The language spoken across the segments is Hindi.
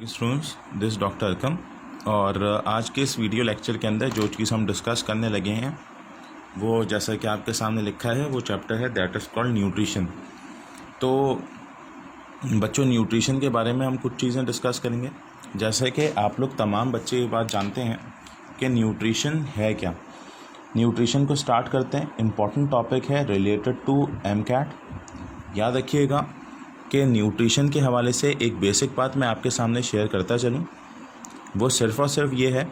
Students, this doctor Arkham. और आज के इस वीडियो लेक्चर के अंदर जो चीज़ हम डिस्कस करने लगे हैं वो जैसा कि आपके सामने लिखा है वो चैप्टर है दैट इज़ कॉल्ड न्यूट्रिशन। तो बच्चों, न्यूट्रिशन के बारे में हम कुछ चीज़ें डिस्कस करेंगे। जैसे कि आप लोग तमाम बच्चे ये बात जानते हैं कि न्यूट्रिशन है क्या। न्यूट्रिशन को स्टार्ट करते हैं। इम्पॉर्टेंट टॉपिक है रिलेटेड टू एमकैट। याद रखिएगा कि न्यूट्रिशन के हवाले से एक बेसिक बात मैं आपके सामने शेयर करता चलूँ, वो सिर्फ़ और सिर्फ ये है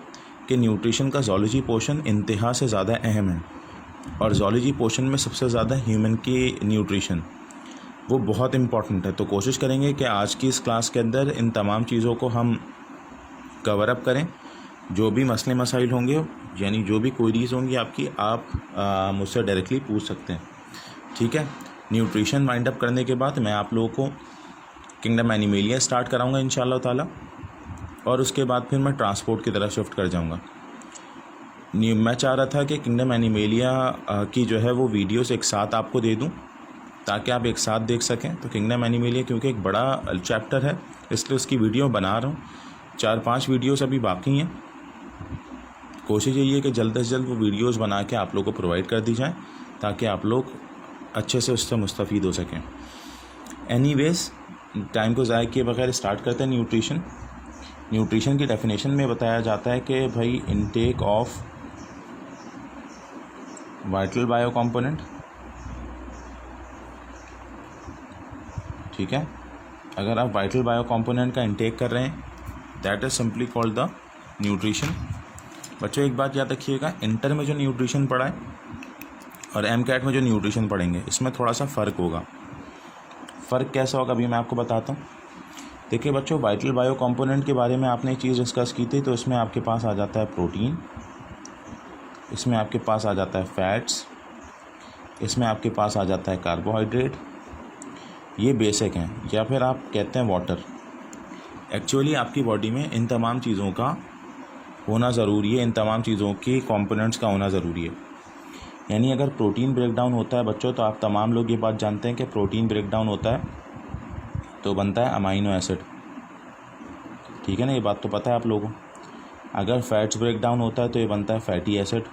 कि न्यूट्रिशन का ज़ूलॉजी पोर्शन इंतहा से ज़्यादा अहम है। और ज़ूलॉजी पोर्शन में सबसे ज़्यादा ह्यूमन की न्यूट्रिशन वो बहुत इम्पॉर्टेंट है। तो कोशिश करेंगे कि आज की इस क्लास के अंदर इन तमाम चीज़ों को हम कवर अप करें। जो भी मसले मसाइल होंगे, यानी जो भी क्वेरीज़ होंगी आपकी, आप मुझसे डायरेक्टली पूछ सकते हैं। ठीक है। न्यूट्रिशन वाइंड अप करने के बाद मैं आप लोगों को किंगडम एनिमेलिया स्टार्ट कराऊंगा इंशाल्लाह ताला, और उसके बाद फिर मैं ट्रांसपोर्ट की तरफ शिफ्ट कर जाऊंगा। मैं चाह रहा था कि किंगडम एनिमेलिया की जो है वो वीडियोस एक साथ आपको दे दूं ताकि आप एक साथ देख सकें। तो किंगडम एनिमेलिया क्योंकि एक बड़ा चैप्टर है, इसलिए उसकी वीडियो बना रहा हूँ। 4-5 वीडियोस अभी बाकी हैं। कोशिश यही है कि जल्द से जल्द वो वीडियोस बना के आप लोग को प्रोवाइड कर दी जाए ताकि आप लोग अच्छे से उससे मुस्तफ़ीद हो सकें। एनीवेज़, टाइम को ज़ाया किए बगैर स्टार्ट करते हैं। न्यूट्रिशन की डेफिनेशन में बताया जाता है कि भाई intake of vital bio component. ठीक है। अगर आप वाइटल बायो कंपोनेंट का इनटेक कर रहे हैं, that is simply called the nutrition. बच्चों, एक बात याद रखिएगा, इंटर में जो न्यूट्रिशन पढ़ा है और एमकैट में जो न्यूट्रिशन पढ़ेंगे, इसमें थोड़ा सा फ़र्क होगा। फ़र्क कैसा होगा अभी मैं आपको बताता हूँ। देखिए बच्चों, वाइटल बायो कंपोनेंट के बारे में आपने एक चीज़ डिस्कस की थी, तो इसमें आपके पास आ जाता है प्रोटीन, इसमें आपके पास आ जाता है फैट्स, इसमें आपके पास आ जाता है कार्बोहाइड्रेट। ये बेसिक हैं, या फिर आप कहते हैं वाटर। एक्चुअली आपकी बॉडी में इन तमाम चीज़ों का होना ज़रूरी है, इन तमाम चीज़ों की कंपोनेंट्स का होना ज़रूरी है। यानी अगर प्रोटीन ब्रेकडाउन होता है बच्चों, तो आप तमाम लोग ये बात जानते हैं कि प्रोटीन ब्रेकडाउन होता है तो बनता है अमाइनो एसिड। ठीक है ना, ये बात तो पता है आप लोगों को। अगर फैट्स ब्रेकडाउन होता है तो ये बनता है फैटी एसिड।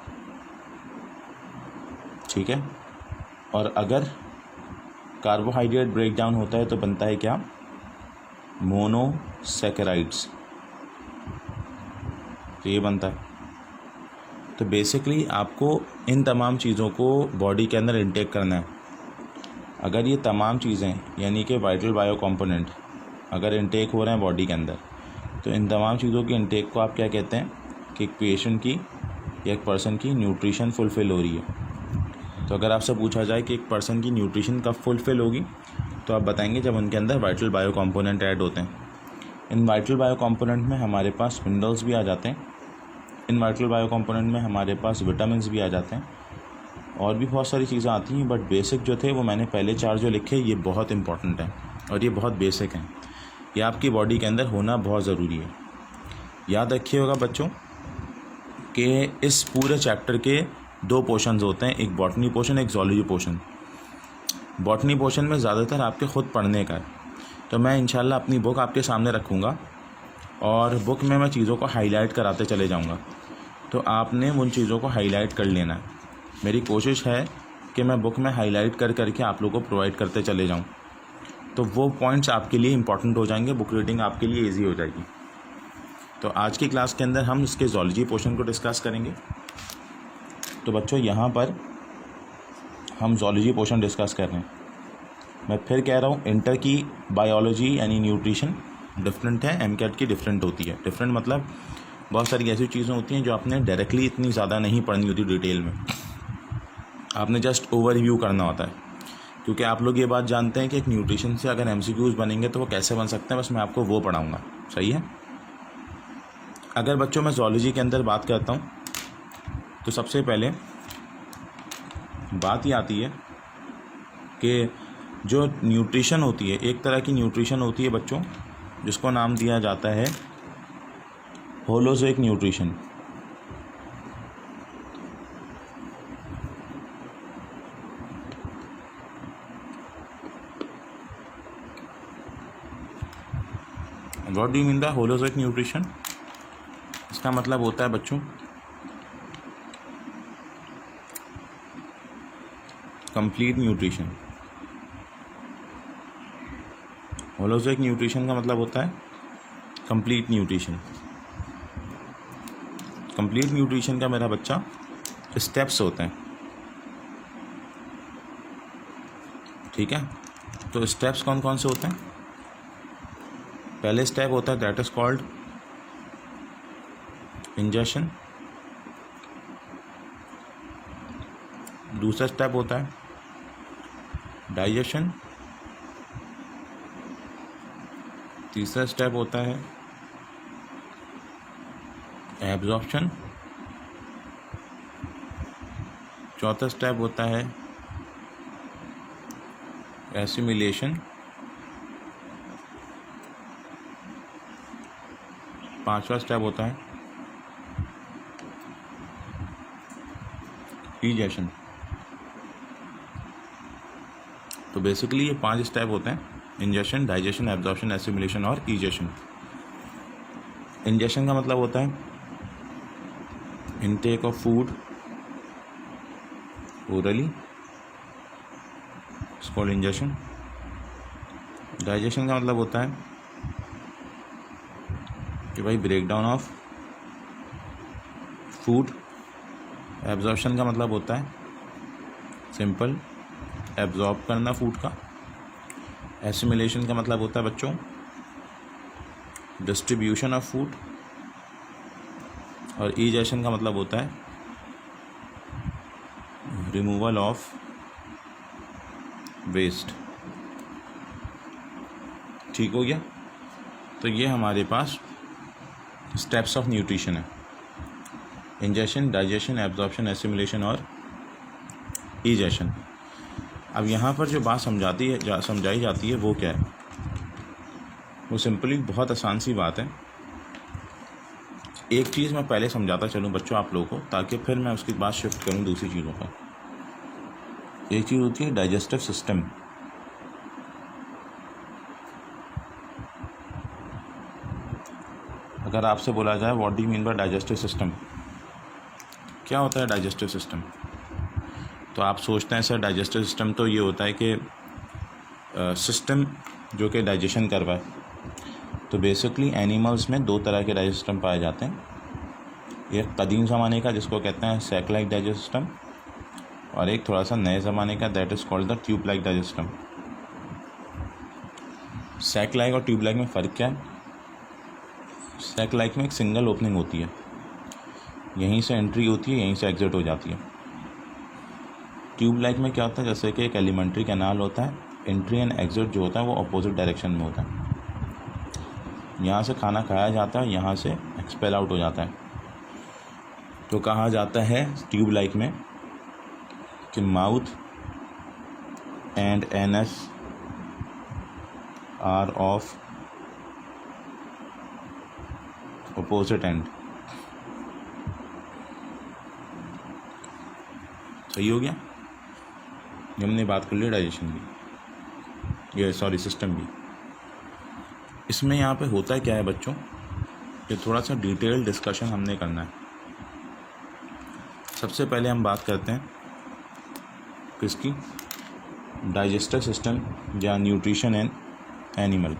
ठीक है। और अगर कार्बोहाइड्रेट ब्रेकडाउन होता है तो बनता है क्या? मोनोसैकेराइड्स। तो ये बनता है। तो बेसिकली आपको इन तमाम चीज़ों को बॉडी के अंदर इंटेक करना है। अगर ये तमाम चीज़ें, यानी कि वाइटल बायो कंपोनेंट अगर इंटेक हो रहे हैं बॉडी के अंदर, तो इन तमाम चीज़ों की इंटेक को आप क्या कहते हैं कि एक पेशेंट की या एक पर्सन की न्यूट्रिशन फुलफ़िल हो रही है। तो अगर आपसे पूछा जाए कि एक पर्सन की न्यूट्रिशन कब फुलफ़िल होगी, तो आप बताएंगे जब उनके अंदर वाइटल बायो कंपोनेंट ऐड होते हैं। इन वाइटल बायो कंपोनेंट में हमारे पास मिनरल्स भी आ जाते हैं, इन वाइटल बायो कंपोनेंट में हमारे पास विटामिन्स भी आ जाते हैं, और भी बहुत सारी चीज़ें आती हैं। बट बेसिक जो थे वो मैंने पहले 4 जो लिखे, ये बहुत इंपॉर्टेंट हैं और ये बहुत बेसिक हैं। ये आपकी बॉडी के अंदर होना बहुत ज़रूरी है। याद रखिएगा बच्चों कि इस पूरे चैप्टर के 2 पोर्शंस होते हैं, एक बॉटनी पोर्शन, एक ज़ूलॉजी पोर्शन। बॉटनी पोर्शन में ज़्यादातर आपके ख़ुद पढ़ने का है, तो मैं इंशाल्लाह अपनी बुक आपके सामने रखूँगा और बुक में मैं चीज़ों को हाईलाइट कराते चले जाऊँगा। तो आपने उन चीज़ों को हाईलाइट कर लेना है। मेरी कोशिश है कि मैं बुक में हाईलाइट कर करके आप लोगों को प्रोवाइड करते चले जाऊँ, तो वो पॉइंट्स आपके लिए इंपॉर्टेंट हो जाएंगे, बुक रीडिंग आपके लिए इजी हो जाएगी। तो आज की क्लास के अंदर हम इसके ज़ूलॉजी पोर्शन को डिस्कस करेंगे। तो बच्चों, यहाँ पर हम ज़ूलॉजी पोर्शन डिस्कस कर रहे हैं। मैं फिर कह रहा हूँ, इंटर की बायोलॉजी यानी न्यूट्रिशन डिफरेंट है, एमकैट की डिफरेंट होती है। डिफरेंट मतलब बहुत सारी ऐसी चीज़ें होती हैं जो आपने डायरेक्टली इतनी ज़्यादा नहीं पढ़नी होती डिटेल में, आपने जस्ट ओवरव्यू करना होता है। क्योंकि आप लोग ये बात जानते हैं कि एक न्यूट्रिशन से अगर एमसीक्यूज़ बनेंगे तो वो कैसे बन सकते हैं, बस मैं आपको वो पढ़ाऊँगा। सही है। अगर बच्चों मैं ज़ूलॉजी के अंदर बात करता हूँ, तो सबसे पहले बात ये आती है कि जो न्यूट्रिशन होती है, एक तरह की न्यूट्रिशन होती है बच्चों जिसको नाम दिया जाता है holozoic nutrition. What do you mean by holozoic nutrition? इसका मतलब होता है बच्चों कंप्लीट न्यूट्रिशन। होलोजोइक न्यूट्रिशन का मतलब होता है कंप्लीट न्यूट्रिशन। कंप्लीट न्यूट्रिशन का मेरा बच्चा स्टेप्स होते हैं, ठीक है। तो स्टेप्स कौन कौन से होते हैं? पहले स्टेप होता है दैट इज कॉल्ड इंजेशन। दूसरा स्टेप होता है डाइजेशन। तीसरा स्टेप होता है एब्जॉर्प्शन। चौथा स्टेप होता है एसिमिलेशन। पांचवा स्टेप होता है डाइजेशन। तो बेसिकली ये 5 स्टेप होते हैं: इंजेशन, डाइजेशन, एब्जॉर्प्शन, एसिमिलेशन और ईजेशन। इंजेशन का मतलब होता है intake of food orally, it's called ingestion. Digestion का मतलब होता है कि भाई break down of food. Absorption का मतलब होता है सिंपल एब्जॉर्ब करना फूड का। एसिमिलेशन का मतलब होता है बच्चों डिस्ट्रीब्यूशन ऑफ फूड। और ईजेशन का मतलब होता है रिमूवल ऑफ वेस्ट। ठीक हो गया? तो ये हमारे पास स्टेप्स ऑफ न्यूट्रिशन है: इंजेशन, डाइजेशन, एब्जॉर्प्शन, एसिमिलेशन और ईजेशन। अब यहाँ पर जो बात समझाई जाती है वो क्या है? वो सिंपली बहुत आसान सी बात है। एक चीज़ मैं पहले समझाता चलूँ बच्चों आप लोगों को, ताकि फिर मैं उसके बाद शिफ्ट करूँ दूसरी चीज़ों पर। एक चीज़ होती है डाइजेस्टिव सिस्टम। अगर आपसे बोला जाए what do you mean bye digestive system, क्या होता है डाइजेस्टिव सिस्टम? तो आप सोचते हैं सर डाइजेस्टिव सिस्टम तो ये होता है कि सिस्टम जो कि डाइजेशन करवाए। तो बेसिकली एनिमल्स में 2 तरह के डाइजेस्टिव सिस्टम पाए जाते हैं। एक कदीम ज़माने का जिसको कहते हैं सैक लाइक डाइजेस्टिव सिस्टम, और एक थोड़ा सा नए ज़माने का that is called the tube like digestive system. Sac like और ट्यूब लाइक में फ़र्क क्या है? सैक लाइक में एक सिंगल ओपनिंग होती है, यहीं से एंट्री होती है, यहीं से एग्जिट हो जाती है। ट्यूब लाइक में क्या होता है, जैसे कि एक एलिमेंट्री कैनाल होता है, एंट्री एंड एग्जिट जो होता है वो अपोजिट डायरेक्शन में होता है। यहाँ से खाना खाया जाता है, यहाँ से एक्सपेल आउट हो जाता है। तो कहा जाता है ट्यूब लाइक में कि mouth and anus are of opposite end. सही हो गया? हमने बात कर ली डाइजेशन की, ये सॉरी सिस्टम की। इसमें यहाँ पे होता क्या है बच्चों, ये थोड़ा सा डिटेल डिस्कशन हमने करना है। सबसे पहले हम बात करते हैं किसकी? डाइजेस्टिव सिस्टम या न्यूट्रिशन इन एनिमल।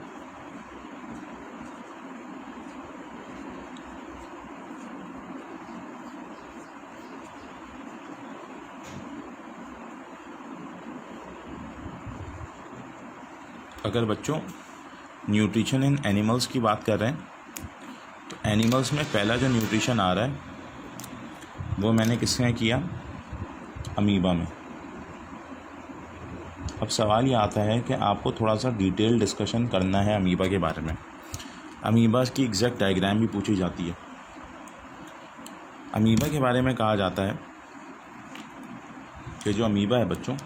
अगर बच्चों न्यूट्रिशन इन एनिमल्स की बात कर रहे हैं तो एनिमल्स में पहला जो न्यूट्रिशन आ रहा है वो मैंने किसमें किया? अमीबा में। अब सवाल ये आता है कि आपको थोड़ा सा डिटेल डिस्कशन करना है अमीबा के बारे में। अमीबा की एग्जैक्ट डायग्राम भी पूछी जाती है। अमीबा के बारे में कहा जाता है कि जो अमीबा है बच्चों,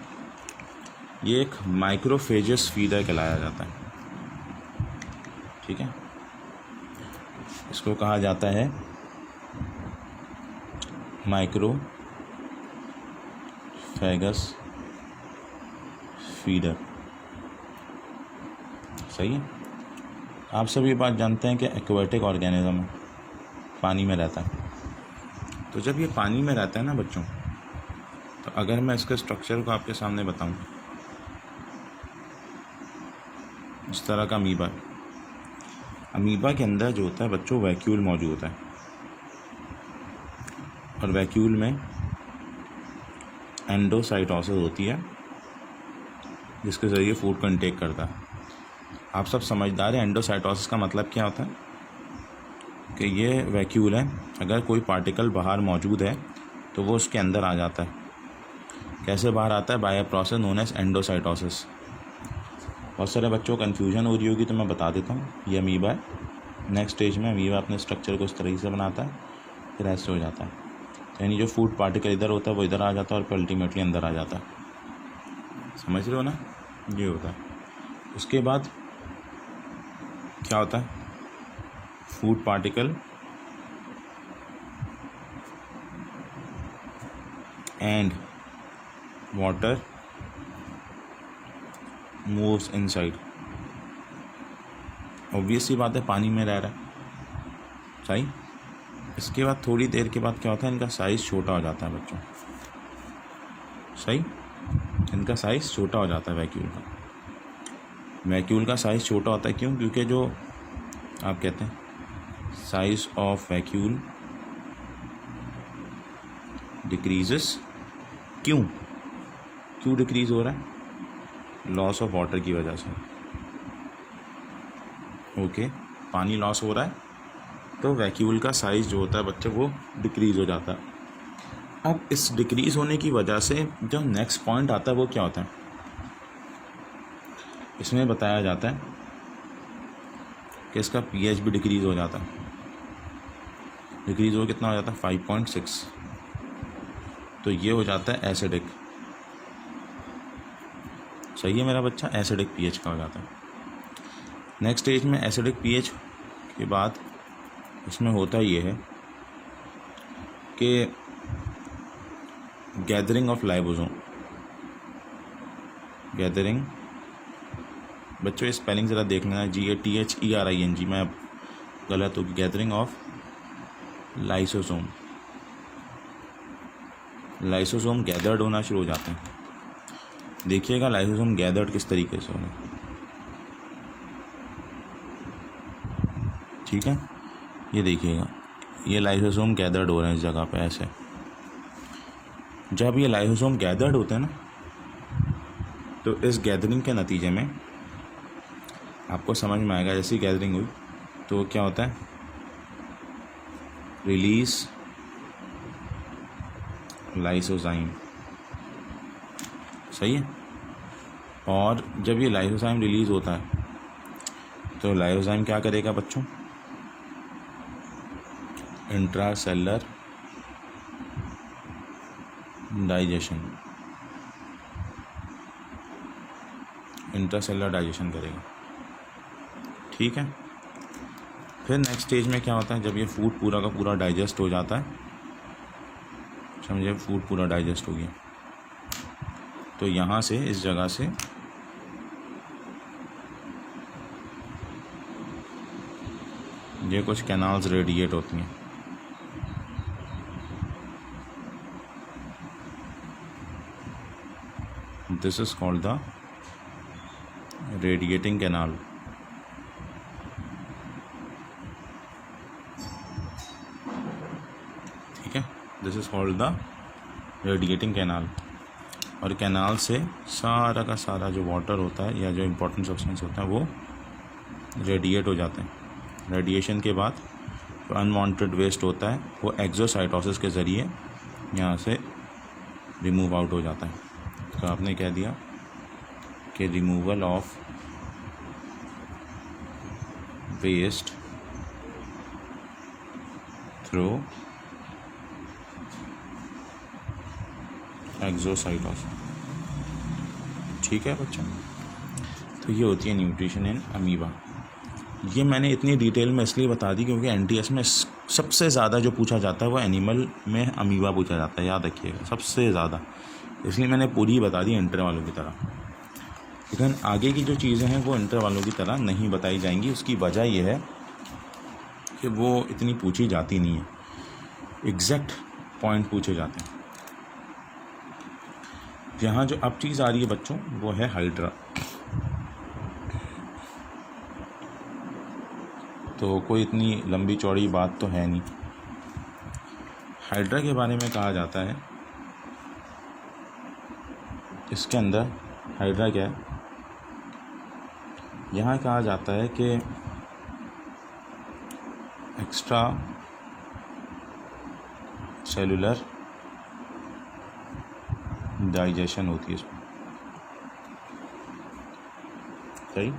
ये एक माइक्रोफेजस फीडर कहलाया जाता है। ठीक है, इसको कहा जाता है माइक्रोफेगस फीडर। सही है। आप सभी बात जानते हैं कि एक्वेटिक ऑर्गेनिज्म है, पानी में रहता है। तो जब ये पानी में रहता है ना बच्चों, तो अगर मैं इसके स्ट्रक्चर को आपके सामने बताऊं, इस तरह का अमीबा के अंदर जो होता है बच्चों वैक्यूल मौजूद होता है, और वैक्यूल में एंडोसाइटोसिस होती है जिसके ज़रिए फूड को इनटेक करता है। आप सब समझदार हैं एंडोसाइटोसिस का मतलब क्या होता है, कि ये वैक्यूल है, अगर कोई पार्टिकल बाहर मौजूद है तो वो उसके अंदर आ जाता है। कैसे बाहर आता है? By a process known as endocytosis. बहुत सारे बच्चों को कन्फ्यूजन हो रही होगी तो मैं बता देता हूँ। ये अमीबा है, नेक्स्ट स्टेज में अमीबा अपने स्ट्रक्चर को इस तरीके से बनाता है, फिर ऐसे हो जाता है, यानी जो फूड पार्टिकल इधर होता है वो इधर आ जाता है और फिर अल्टीमेटली अंदर आ जाता है। समझ रहे हो ना? ये होता है। उसके बाद क्या होता है? Food particle and water moves inside. Obvious सी बात है, पानी में रह रहा है, सही। इसके बाद थोड़ी देर के बाद क्या होता है? इनका साइज़ छोटा हो जाता है बच्चों, सही। इनका साइज़ छोटा हो जाता है वैक्यूल का साइज़ छोटा होता है। क्यों? क्योंकि जो आप कहते हैं साइज ऑफ वैक्यूल डिक्रीजेस। क्यों डिक्रीज़ हो रहा है? लॉस ऑफ वाटर की वजह से। ओके, पानी लॉस हो रहा है तो वैक्यूल का साइज़ जो होता है बच्चे वो डिक्रीज़ हो जाता है। अब इस डिक्रीज़ होने की वजह से जो नेक्स्ट पॉइंट आता है वो क्या होता है? इसमें बताया जाता है कि इसका pH भी डिक्रीज़ हो जाता है। डिक्रीज़ हो कितना हो जाता है? 5.6। तो ये हो जाता है एसिडिक। सही है मेरा बच्चा? एसिडिक pH का हो जाता है। नेक्स्ट स्टेज में एसिडिक pH के बाद इसमें होता ये है कि गैदरिंग ऑफ लाइबोसोम। गैदरिंग बच्चों ये स्पेलिंग ज़रा देख लेना, GATHERING, मैं गलत होगी। Gathering of lysosome. Lysosome gathered होना शुरू हो जाते हैं। देखिएगा लाइसोसोम गैदर्ड किस तरीके से होना, ठीक है। ये देखिएगा, ये लाइसोसोम गैदर्ड हो रहे हैं इस जगह पे ऐसे। जब ये लाइसोसोम गैदर्ड होते हैं ना, तो इस गैदरिंग के नतीजे में आपको समझ में आएगा, जैसी गैदरिंग हुई तो क्या होता है? रिलीज लाइसोजाइम, सही है। और जब ये लाइसोजाइम रिलीज़ होता है तो लाइसोजाइम क्या करेगा बच्चों? इंट्रासेलुलर डाइजेशन करेगा, ठीक है। फिर नेक्स्ट स्टेज में क्या होता है? जब ये फूड पूरा का पूरा डाइजेस्ट हो जाता है, समझे, फूड पूरा डाइजेस्ट हो गया, तो यहाँ से इस जगह से ये कुछ कैनाल्स रेडिएट होती हैं। This is called the radiating canal. ठीक है, this is called the radiating canal. और कैनाल से सारा का सारा जो वाटर होता है या जो इम्पोर्टेंट सब्सटेंस होता है वो रेडिएट हो जाते हैं। रेडिएशन के बाद जो अनवांटेड वेस्ट होता है वो एक्सोसाइटोसिस के ज़रिए यहाँ से रिमूव आउट हो जाता है। तो आपने कह दिया कि removal of waste through exocytosis, ठीक है बच्चों। तो ये होती है न्यूट्रिशन इन अमीबा। ये मैंने इतनी डिटेल में इसलिए बता दी क्योंकि एनटीएस में सबसे ज़्यादा जो पूछा जाता है वो एनिमल में अमीबा पूछा जाता है, याद रखिएगा, सबसे ज़्यादा। इसलिए मैंने पूरी बता दी इंटर वालों की तरह। लेकिन आगे की जो चीज़ें हैं वो इंटर वालों की तरह नहीं बताई जाएंगी। उसकी वजह यह है कि वो इतनी पूछी जाती नहीं है, एग्जैक्ट पॉइंट पूछे जाते हैं। यहाँ जो अब चीज़ आ रही है बच्चों वो है हाइड्रा। तो कोई इतनी लंबी चौड़ी बात तो है नहीं। हाइड्रा के बारे में कहा जाता है, इसके अंदर हाइड्रा क्या है, यहाँ कहा जाता है कि एक्स्ट्रा सेलुलर डाइजेशन होती है इसमें, सही।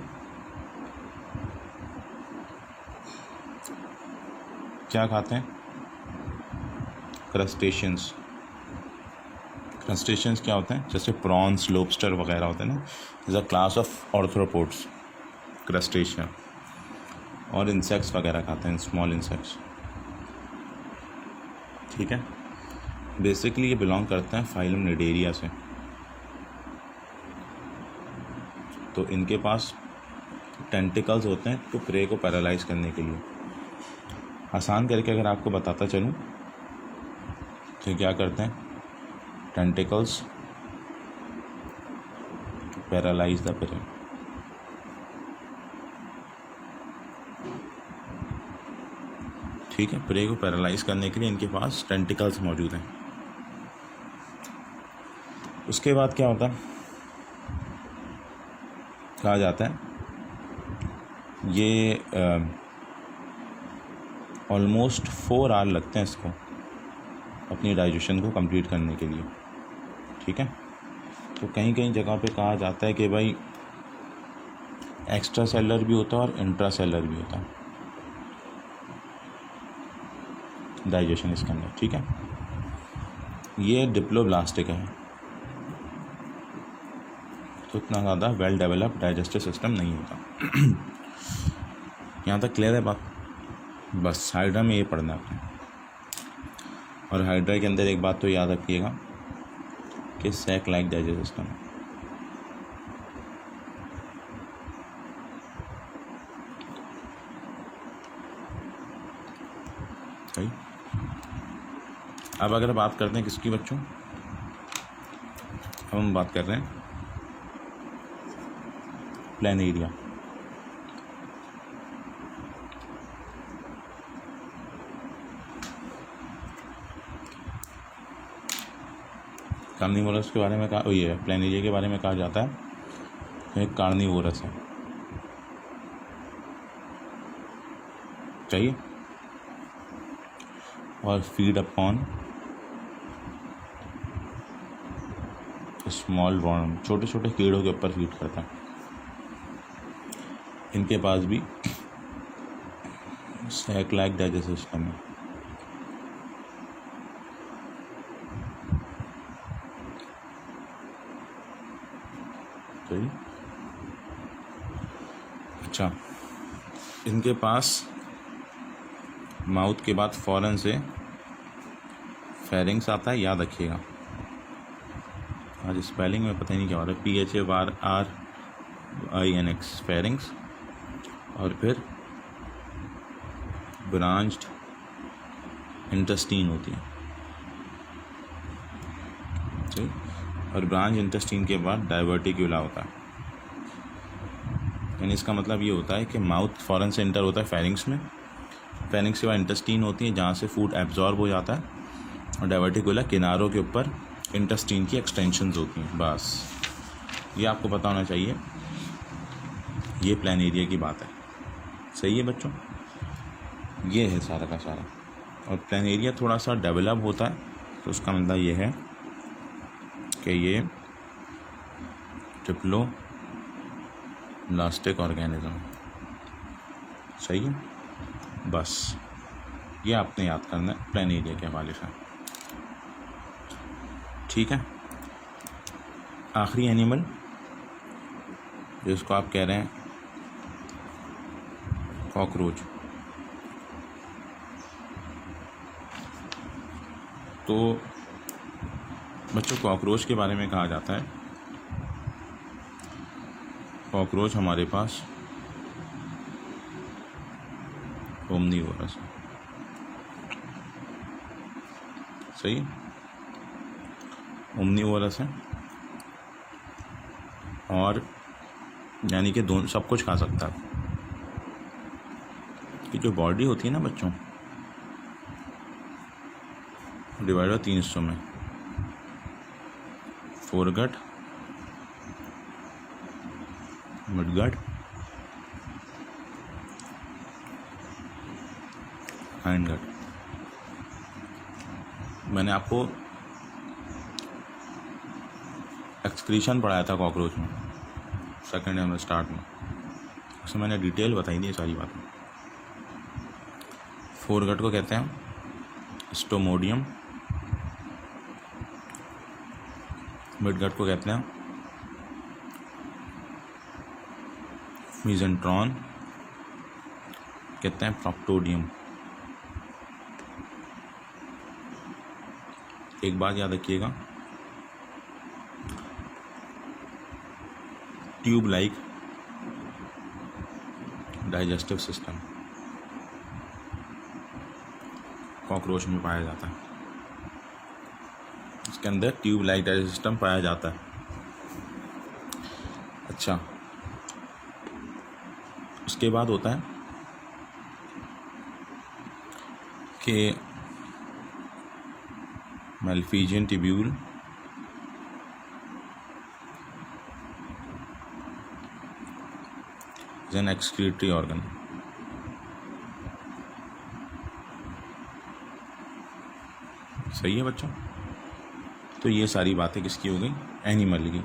क्या खाते हैं? क्रस्टेशियंस। क्रस्टेशियंस क्या होते हैं? जैसे प्रॉन्स, लोबस्टर वगैरह होते हैं ना, is a class of arthropods, crustacean. और इंसेक्ट्स वगैरह खाते हैं, स्मॉल इंसेक्ट्स, ठीक है। बेसिकली ये बिलोंग करते हैं फाइलम निडेरिया से। तो इनके पास टेंटिकल्स होते हैं तो प्रे को पैरालाइज करने के लिए। आसान करके अगर आपको बताता चलूँ तो क्या करते हैं, टेंटिकल्स पैरालाइज द प्रे। ठीक है, प्रे को पैरालाइज करने के लिए इनके पास टेंटिकल्स मौजूद हैं। उसके बाद क्या होता है, कहा जाता है ये ऑलमोस्ट 4 आवर लगते हैं इसको अपनी डाइजेशन को कंप्लीट करने के लिए, ठीक है। तो कहीं कहीं जगह पे कहा जाता है कि भाई एक्स्ट्रा सेलर भी होता है और इंट्रा सेलर भी होता है डाइजेशन इसके अंदर, ठीक है। ये डिप्लोब्लास्टिक है, तो इतना ज़्यादा वेल डेवलप्ड डाइजेस्टिव सिस्टम नहीं होता। यहाँ तक क्लियर है बात? बस हाइड्रा में ये पढ़ना है आपने। और हाइड्रा के अंदर एक बात तो याद रखिएगा कि सैक लाइक डाइजेस्टिव सिस्टम है। सही। अब अगर बात करते हैं किसकी बच्चों, अब हम बात कर रहे हैं प्लेनेरिया। कार्निवोरस के बारे में कहा, ये प्लेनेरिया के बारे में कहा जाता है एक कार्निवोरस है, चाहिए। और फीड अपॉन स्मॉल वर्म, छोटे छोटे कीड़ों के ऊपर फीड करता है। इनके पास भी सैक लाइक डाइजेस्टिव सिस्टम है। सही। अच्छा, इनके पास माउथ के बाद फौरन से फेरिंग्स आता है, याद रखिएगा। आज स्पेलिंग में पता ही नहीं क्या हो रहा है, PHARRINX, फेरिंग्स। और फिर ब्रांच्ड इंटेस्टीन होती है, सही। और ब्रांच इंटेस्टीन के बाद डाइवर्टिक्यूला होता है। यानी इसका मतलब ये होता है कि माउथ फौरन से इंटर होता है फेरिंग्स में, फेरिंग्स के बाद इंटेस्टीन होती है जहाँ से फूड एब्जॉर्ब हो जाता है, और डाइवर्टिक्यूला किनारों के ऊपर इंटेस्टीन की एक्सटेंशंस होती हैं। बस ये आपको पता होना चाहिए, ये प्लेनेरिया की बात है। सही है बच्चों, ये है सारा का सारा। और प्लेनेरिया थोड़ा सा डेवलप होता है, तो उसका मतलब ये है कि ये ट्रिप्लोब्लास्टिक ऑर्गेनिज्म, सही है। बस ये आपने याद करना है प्लेनेरिया के हवाले से, ठीक है। आखिरी एनिमल जिसको आप कह रहे हैं कॉकरोच। तो बच्चों कॉकरोच के बारे में कहा जाता है कॉकरोच हमारे पास ओमनीवोरस है, सही, ओमनीवोरस है और यानी कि दोनों सब कुछ खा सकता है। कि जो बॉडी होती है ना बच्चों, डिवाइड हुआ 3 हिस्सों में, फोरगट, मिडगट, हाइंडगट। मैंने आपको एक्सक्रीशन पढ़ाया था कॉकरोच में सेकेंड ईयर में स्टार्ट में, उसमें मैंने डिटेल बताई थी सारी बातें। फोरगट को कहते हैं स्टोमोडियम, मिडगट को कहते हैं मीजेंट्रॉन, कहते हैं प्रॉक्टोडियम। एक बात याद रखिएगा, tube like digestive system cockroach में पाया जाता है, इसके अंदर ट्यूब लाइक डाइजेस्टिव सिस्टम पाया जाता है। अच्छा, उसके बाद होता है कि Malpighian tubule, an excretory organ. सही है बच्चों? तो ये सारी बातें किसकी हो गई? एनिमल की।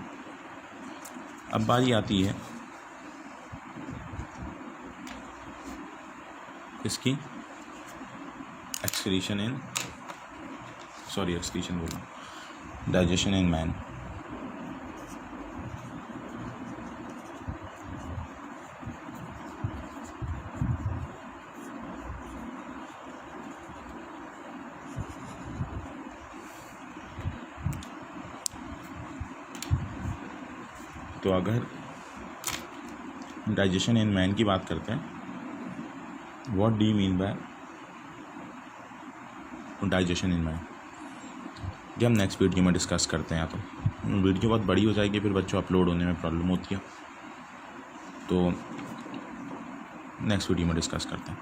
अब बारी आती है इसकी एक्सक्रीशन बोला, डाइजेशन इन मैन। तो अगर डाइजेशन इन मैन की बात करते हैं, what do you mean bye digestion in man, ये हम नेक्स्ट वीडियो में डिस्कस करते हैं। तो वीडियो बहुत बड़ी हो जाएगी, फिर बच्चों अपलोड होने में प्रॉब्लम होती है, तो नेक्स्ट वीडियो में डिस्कस करते हैं।